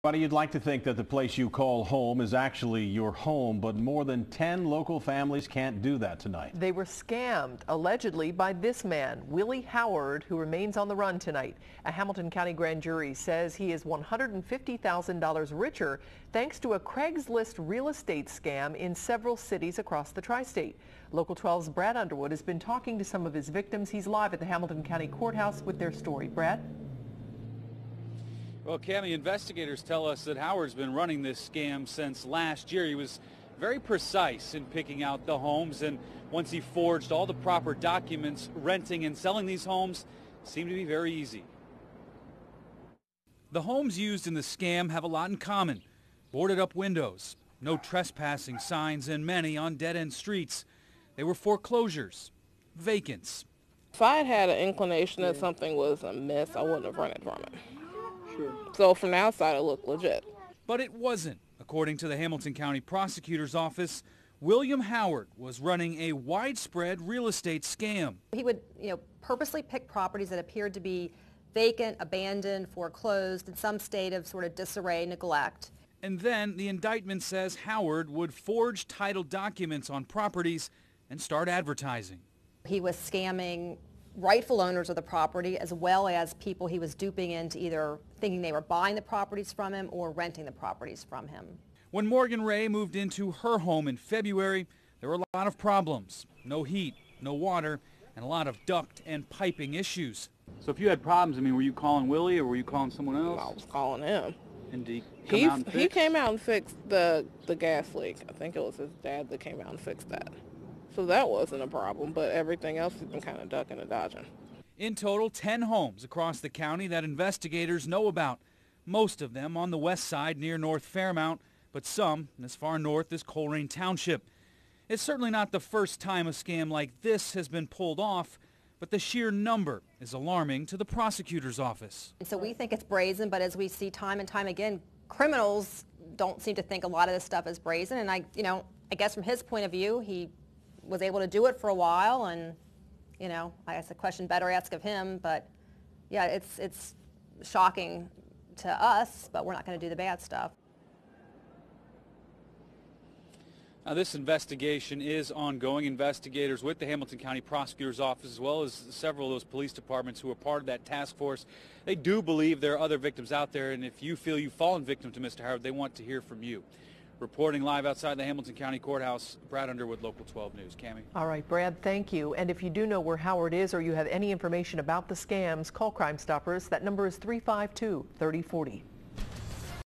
Buddy, you'd like to think that the place you call home is actually your home, but more than 10 local families can't do that tonight. They were scammed, allegedly, by this man, Willie Howard, who remains on the run tonight. A Hamilton County grand jury says he is $150,000 richer thanks to a Craigslist real estate scam in several cities across the tri-state. Local 12's Brad Underwood has been talking to some of his victims. He's live at the Hamilton County Courthouse with their story. Brad? Well, Cammie, investigators tell us that Howard's been running this scam since last year. He was very precise in picking out the homes, and once he forged all the proper documents, renting and selling these homes seemed to be very easy. The homes used in the scam have a lot in common. Boarded up windows, no trespassing signs, and many on dead-end streets. They were foreclosures, vacants. If I had had an inclination that something was amiss, I wouldn't have rented from it. So from the outside, it looked legit. But it wasn't. According to the Hamilton County Prosecutor's Office, William Howard was running a widespread real estate scam. He would, purposely pick properties that appeared to be vacant, abandoned, foreclosed, in some state of sort of disarray, neglect. And then the indictment says Howard would forge title documents on properties and start advertising. He was scamming rightful owners of the property as well as people he was duping into either thinking they were buying the properties from him or renting the properties from him. When Morgan Ray moved into her home in February, there were a lot of problems. No heat, no water, and a lot of duct and piping issues. So if you had problems, were you calling Willie or were you calling someone else? I was calling him. And did he come out and fix? He came out and fixed the gas leak. I think it was his dad that came out and fixed that. So that wasn't a problem, but everything else has been kind of ducking and dodging. In total, 10 homes across the county that investigators know about. Most of them on the west side near North Fairmount, but some as far north as Colerain Township. It's certainly not the first time a scam like this has been pulled off, but the sheer number is alarming to the prosecutor's office. And so we think it's brazen, but as we see time and time again, criminals don't seem to think a lot of this stuff is brazen. And I guess from his point of view, he was able to do it for a while, and I guess a question better ask of him, but yeah, it's shocking to us, but we're not going to do the bad stuff. Now, this investigation is ongoing. Investigators with the Hamilton County Prosecutor's Office, as well as several of those police departments who are part of that task force, they do believe there are other victims out there, and if you feel you've fallen victim to Mr. Howard, they want to hear from you. Reporting live outside the Hamilton County Courthouse, Brad Underwood, Local 12 News. Cammie. All right, Brad, thank you. And if you do know where Howard is or you have any information about the scams, call Crime Stoppers. That number is 352-3040.